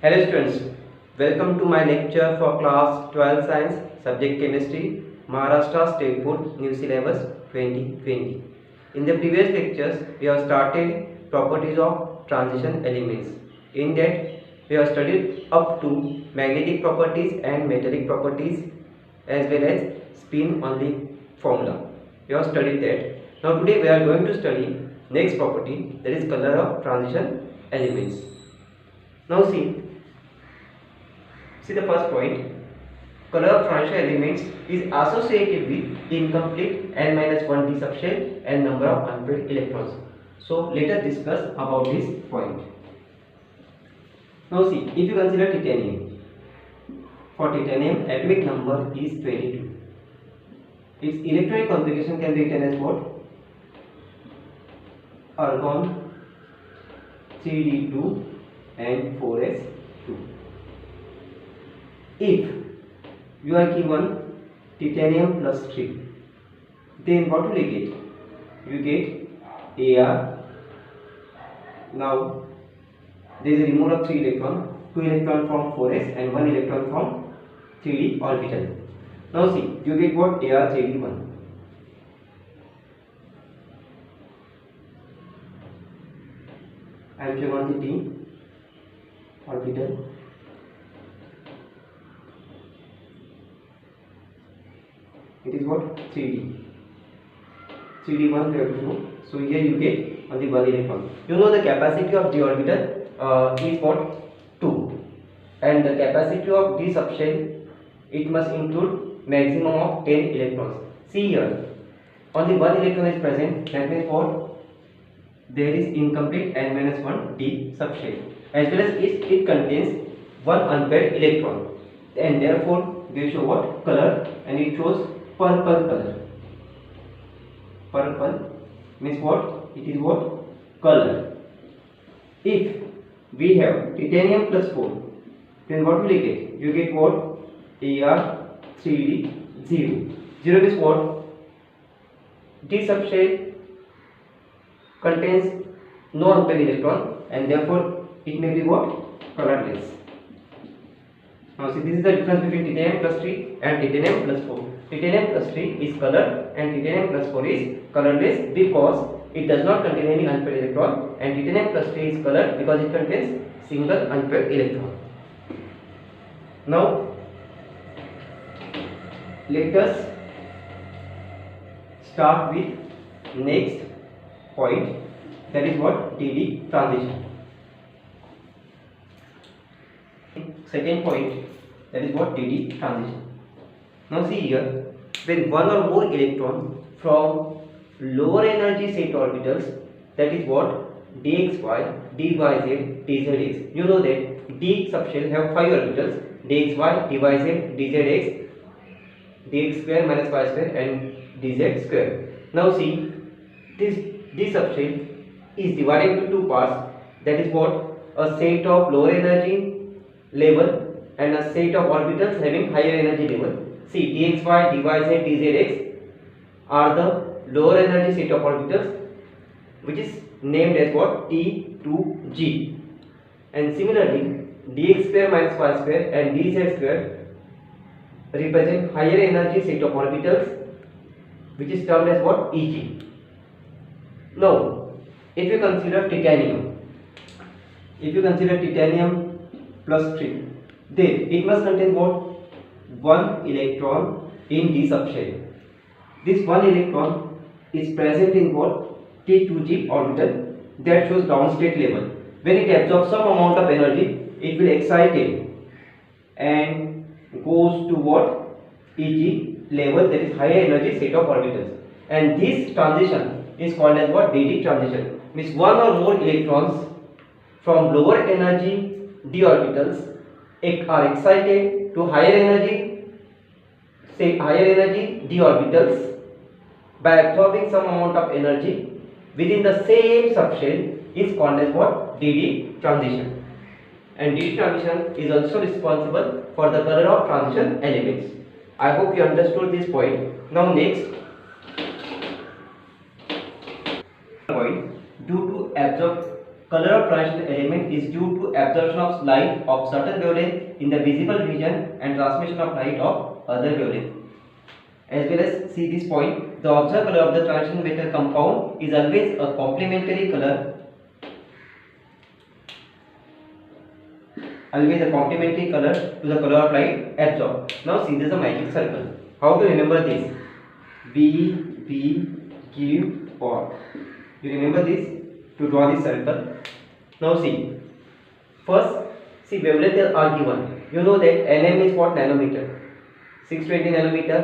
Hello students, welcome to my lecture for class 12 science subject chemistry Maharashtra State Board New Syllabus 2020. In the previous lectures we have started properties of transition elements. In that we have studied up to magnetic properties and metallic properties as well as spin only formula. We have studied that. Now today we are going to study next property, that is color of transition elements. Now see the first point. Color of transition elements is associated with incomplete n-1 d subshell and number of unpaired electrons. So let us discuss about this point. Now see, if you consider titanium, for titanium atomic number is 22. Its electronic configuration can be written as what? Argon 3d2 and 4s2. If you are given titanium plus 3, then what will you get? You get Ar. Now there is a removal of 3 electron, 2 electron from 4s and 1 electron from 3d orbital. Now see, you get what? Ar 3d1. I am showing on the d orbital. It is what? 3d. 3d1 we have to show. So here you get only 1 electron. You know the capacity of d orbital is what? 2. And the capacity of d subshell, it must include maximum of 10 electrons. See here, only 1 electron is present. That means what? There is incomplete n-1 d subshell. As well as it contains 1 unpaired electron. And therefore they show what? Color, and it shows purple color. Purple means what? It is what? Color. If we have titanium plus 4, then what will you get? You get what? Ar 3d 0. 0 is what? D subshell contains no unpaired electron, and therefore it may be what? Colorless. Now see, this is the difference between titanium plus 3 and titanium plus 4. Titanium plus 3 is colored and titanium plus 4 is colorless because it does not contain any unpaired electron, and titanium plus 3 is colored because it contains single unpaired electron. Now let us start with next point, that is what? DD transition. Second point, that is what? DD transition. Now see here, when one or more electron from lower energy set orbitals, that is what? dxy, dyz, dzx. You know that d subshell have 5 orbitals: dxy, dyz, dzx, dx square minus y square and dz square. Now see, this d subshell is divided into 2 parts, that is what? A set of lower energy level and a set of orbitals having higher energy level. See, dxy, dyz, dzx are the lower energy set of orbitals, which is named as what? T to G. And similarly, dx square minus y square and dz square represent higher energy set of orbitals, which is termed as what? Eg. Now, if you consider titanium plus 3, then it must contain what? 1 electron in d subshell. This 1 electron is present in what? T2g orbital, that shows down state level. When it absorbs some amount of energy, it will excite it and goes to what? Eg level, that is higher energy set of orbitals. And this transition is called as what? DD transition. Means one or more electrons from lower energy d orbitals are excited to higher energy d orbitals by absorbing some amount of energy within the same subshell is called as what? DD transition. And DD transition is also responsible for the color of transition elements. I hope you understood this point. Now next point, due to absorb color of transition element is due to absorption of light of certain wavelength in the visible region and transmission of light of other wavelength. As well as see this point, the observed color of the transition metal compound is always a complementary color. Always a complementary color to the color of light absorbed. Now see, this is a magic circle. How to remember this? B, B, Q, or. You remember this to draw this circle. Now see, first see wavelength are given. You know that Nm is what? Nanometer. 620 nanometer.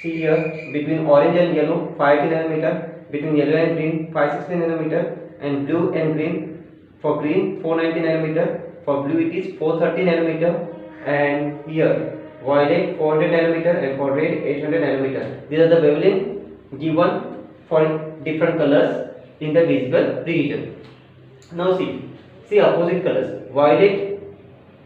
See here, between orange and yellow 580 nanometer, between yellow and green 560 nanometer, and blue and green. For green 490 nanometer, for blue it is 430 nanometer, and here violet 400 nanometer, and for red 800 nanometer. These are the wavelength given for different colors in the visible region. Now see opposite colors. Violet,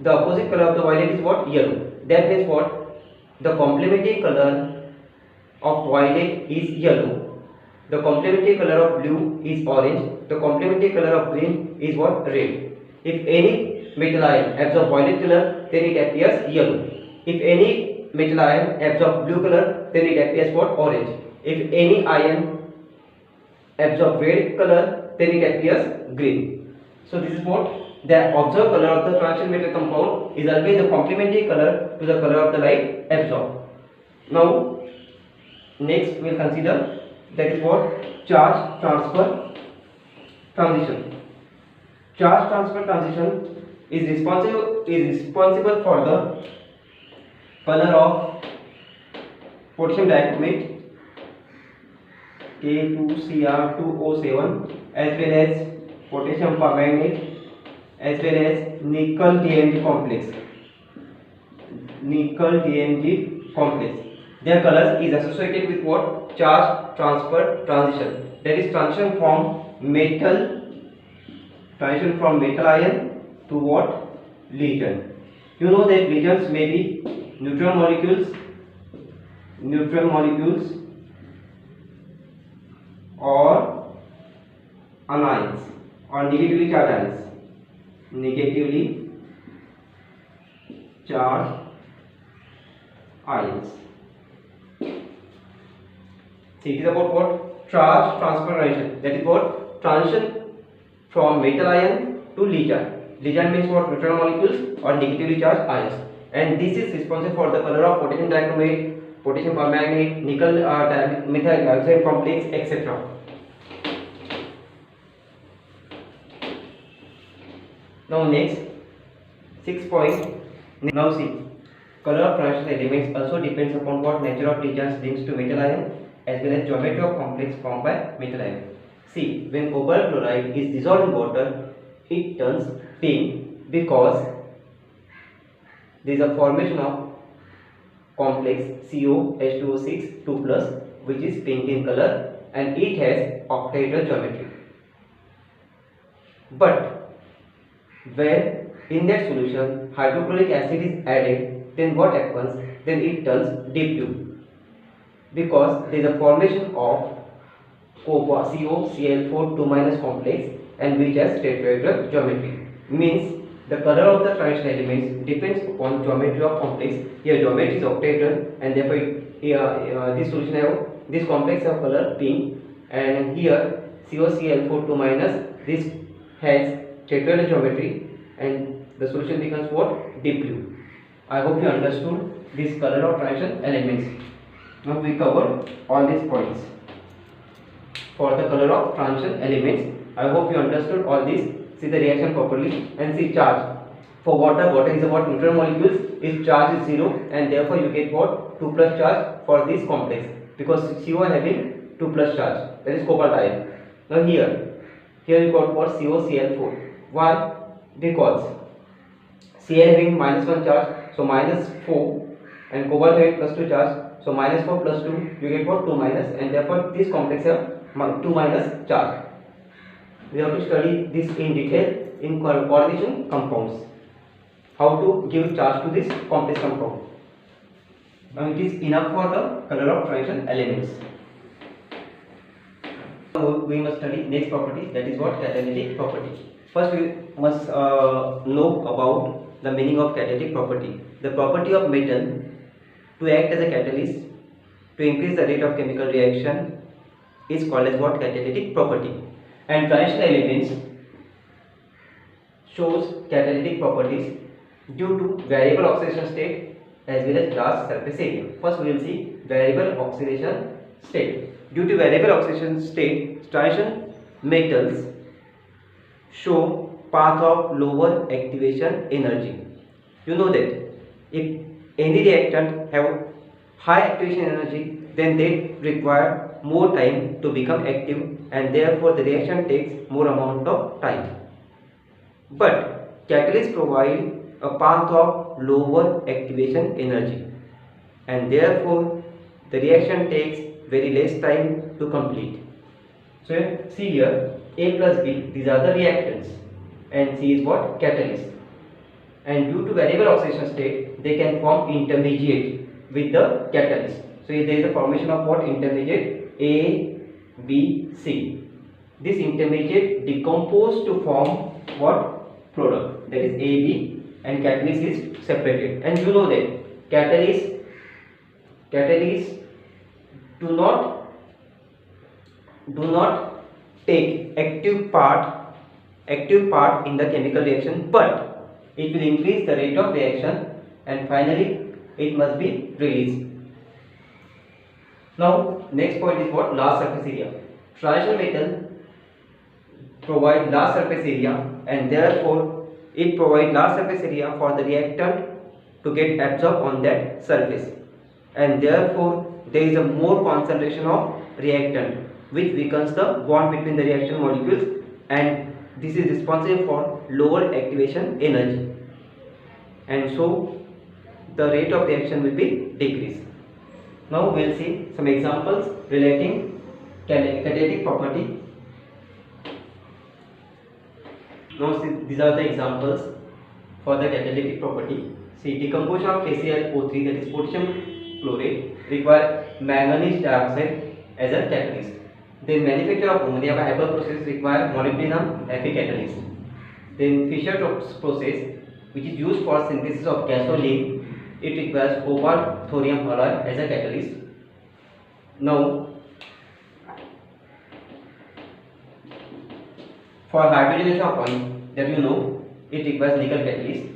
the opposite color of the violet is what? Yellow. That means what? The complementary color of violet is yellow. The complementary color of blue is orange. The complementary color of green is what? Red. If any metal ion absorbs violet color, then it appears yellow. If any metal ion absorbs blue color, then it appears what? Orange. If any ion absorbs red color, then it appears green. So this is what the observed color of the transition metal compound is always a complementary color to the color of the light absorbed. Now next we will consider, that is what? Charge transfer transition. Charge transfer transition is responsible for the color of potassium dichromate K2Cr2O7, as well as potassium permanganate, as well as nickel DMG complex. Their colors is associated with what? Charge transfer transition. That is transition from metal ion to what? Legion. You know that legions may be neutron molecules, or anions, or negatively charged ions. See, it is about what? Charge transfer transition. That is what? Transition from metal ion to legion. Legion means what? Neutron molecules or negatively charged ions. And this is responsible for the color of potassium dichromate, potassium permanganate, nickel methyl oxide complex, etc. Now next, 6 point. Now see, color of transition elements also depends upon what nature of legions links to metal ion, as well as geometry of complex formed by metal ion. See, when cobalt chloride is dissolved in water, it turns pink because there is a formation of complex COH2O6 2+, which is pink in color, and it has octahedral geometry. But when in that solution hydrochloric acid is added, then what happens? Then it turns deep blue, because there is a formation of COCl4 2- complex, and which has tetrahedral geometry. Means the color of the transition elements depends upon geometry of complex. Here geometry is octahedral, and therefore this solution have this complex of color pink, and here COCl4 2-, this has tetrahedral geometry, and the solution becomes what? Deep blue. I hope you understood this color of transition elements. Now we covered all these points for the color of transition elements. I hope you understood all this. See the reaction properly, and see charge. For water is about neutron molecules. Its charge is 0, and therefore you get what? 2+ charge for this complex, because CO having 2+ charge, that is cobalt ion. Now here you got what? COCl4. Why? Because Cl having -1 charge, so -4, and cobalt having +2 charge, so -4 + 2, you get what? 2-, and therefore this complex have 2- charge. We have to study this in detail in coordination compounds. How to give charge to this complex compound. Now it is enough for the color of transition elements. We must study next property, that is what? Catalytic property. First we must know about the meaning of catalytic property. The property of metal to act as a catalyst to increase the rate of chemical reaction is called as what? Catalytic property. And transition elements shows catalytic properties due to variable oxidation state as well as large surface area. First we will see variable oxidation state. Due to variable oxidation state, transition metals show path of lower activation energy. You know that if any reactant have high activation energy, then they require more time to become active, and therefore the reaction takes more amount of time. But catalysts provide a path of lower activation energy, and therefore the reaction takes very less time to complete. So see here, A plus B, these are the reactants, and C is what? Catalyst. And due to variable oxidation state, they can form intermediate with the catalyst. So there is a formation of what? Intermediate A, B, C. This intermediate decompose to form what? Product, that is A, B, and catalyst is separated. And you know that catalyst do not take active part in the chemical reaction, but it will increase the rate of reaction and finally it must be released. Now next point is what? Large surface area. Transition metal provide large surface area, and therefore it provide large surface area for the reactant to get absorbed on that surface, and therefore there is a more concentration of reactant which weakens the bond between the reactant molecules, and this is responsible for lower activation energy, and so the rate of reaction will be decreased. Now we will see some examples relating catalytic property. Now see, these are the examples for the catalytic property. See, decomposition of KClO3, that is potassium chlorate, require manganese dioxide as a catalyst. Then manufacture of ammonia by Haber process require molybdenum Fe catalyst. Then Fischer-Tropsch process, which is used for synthesis of gasoline, it requires cobalt thorium alloy as a catalyst. Now for hydrogenation of oil, that you know, it requires nickel catalyst.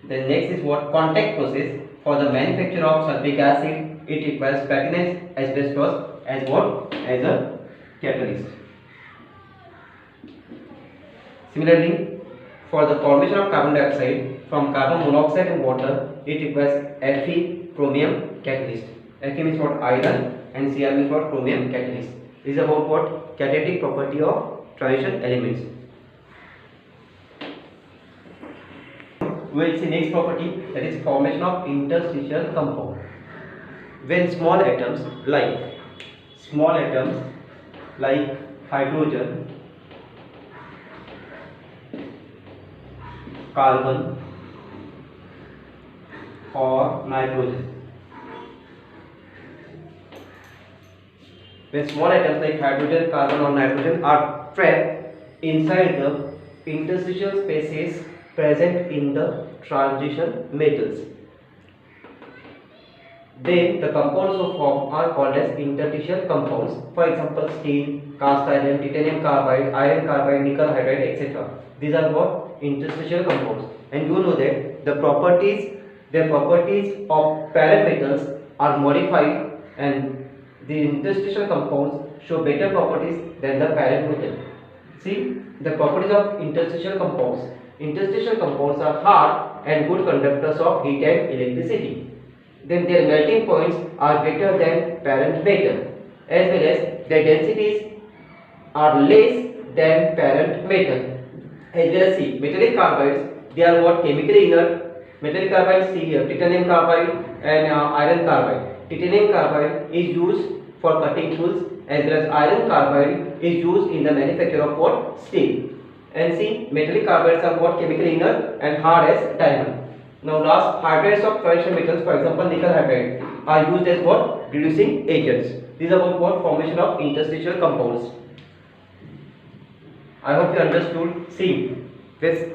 Then next is what? Contact process. For the manufacture of sulfuric acid, it requires platinum asbestos as what? As a catalyst. Similarly, for the formation of carbon dioxide from carbon monoxide and water, it requires Fe chromium catalyst. Fe means what? Iron, and Cr means what? Chromium catalyst. This is about what? Catalytic property of transition elements. We will see next property, that is formation of interstitial compound. When small atoms like hydrogen, carbon or nitrogen, when small atoms like hydrogen, carbon or nitrogen are trapped inside the interstitial spaces present in the transition metals, then the compounds of form are called as interstitial compounds. For example, steel, cast iron, titanium carbide, iron carbide, nickel hydride, etc. These are what? Interstitial compounds. And you know that their properties of parent metals are modified, and the interstitial compounds show better properties than the parent metal. See the properties of interstitial compounds. Interstitial compounds are hard and good conductors of heat and electricity. Then their melting points are greater than parent metal, as well as their densities are less than parent metal. As well as see, metallic carbides, they are what? Chemically inert. Metallic carbides, see here, titanium carbide and iron carbide. Titanium carbide is used for cutting tools, as well as iron carbide is used in the manufacture of what? Steel. And see, metallic carbides are what? Chemically inert and hard as diamond. Now last, hydrides of transition metals, for example nickel hydride, are used as what? Reducing agents. These are about what? Formation of interstitial compounds. I hope you understood. See, with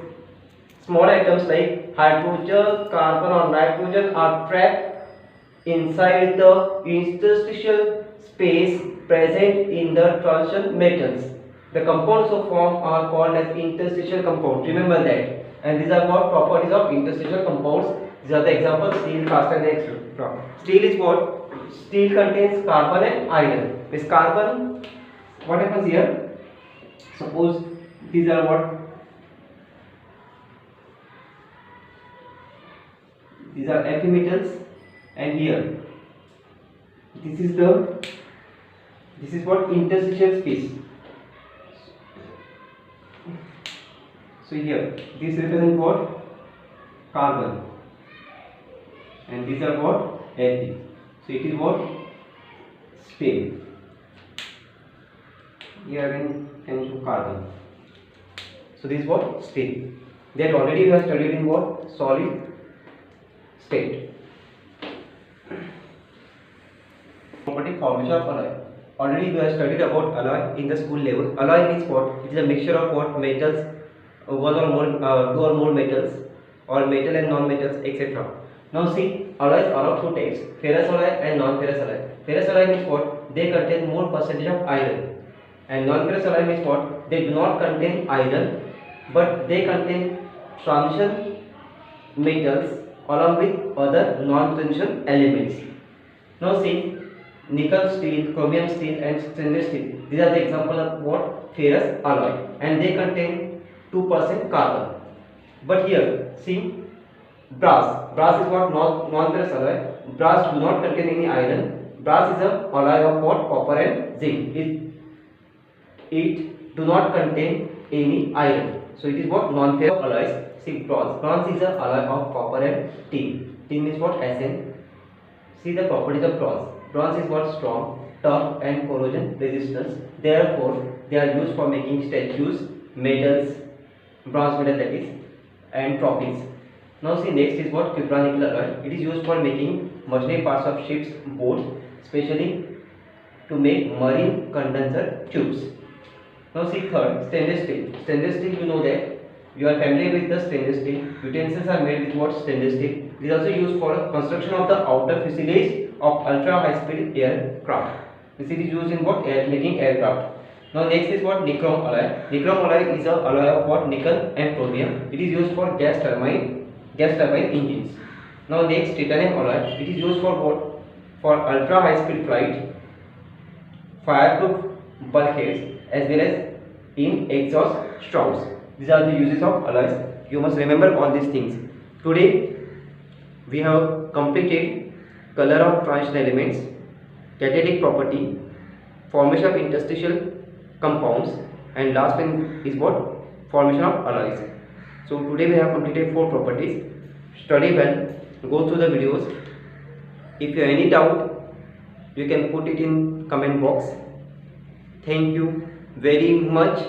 small atoms like hydrogen, carbon or nitrogen are trapped inside the interstitial space present in the transition metals. The compounds of form are called as interstitial compounds. Remember that. And these are what properties of interstitial compounds. These are the examples: steel, cast and etc. Steel is what? Steel contains carbon and iron. With carbon, what happens here? Suppose these are what? These are Fe metals, and here this is what interstitial space. So here this represents what? Carbon, and these are what? Fe. So it is what? Steel. Here again can show carbon. So this is what? Steel. That already we have studied in what? Solid state. Property formation of alloy. Already we have studied about alloy in the school level. Alloy means what? It is a mixture of what? Metals, one or more, two or more metals, or metal and non-metals, etc. Now see, alloys are of two types: ferrous alloy and non-ferrous alloy. Ferrous alloy means what? They contain more percentage of iron, and non-ferrous alloy means what? They do not contain iron, but they contain transition metals along with other non-transition elements. Now see, nickel steel, chromium steel and stainless steel. These are the example of what? Ferrous alloy, and they contain 2% carbon. But here see, brass. Brass is what? Non-ferrous alloy. Brass do not contain any iron. Brass is a alloy of what? Copper and zinc. It do not contain any iron. So it is what? Non-ferrous alloys. See, bronze. Bronze is a alloy of copper and tin. Tin is what? Sn. See the properties of bronze. Bronze is what? Strong, tough and corrosion resistance. Therefore, they are used for making statues, medals, bronze medal that is, and trophies. Now see, next is what? Cupranickel alloy. It is used for making machinery parts of ships, boats, especially to make marine condenser tubes. Now see, third, stainless steel. Stainless steel, you know that. You are familiar with the stainless steel. Utensils are made with what? Stainless steel. It is also used for construction of the outer fuselage of ultra high speed aircraft. This is used in what? Making aircraft. Now next is what? Nichrome alloy. Nichrome alloy is a alloy of what? Nickel and chromium. It is used for gas turbine engines. Now next, titanium alloy. It is used for what? For ultra high speed flight, fireproof bulkheads, as well as in exhaust stoves. These are the uses of alloys. You must remember all these things. Today we have completed color of transition elements, catalytic property, formation of interstitial compounds, and last one is what? Formation of alloys. So today we have completed 4 properties. Study well, go through the videos. If you have any doubt, you can put it in comment box. Thank you very much.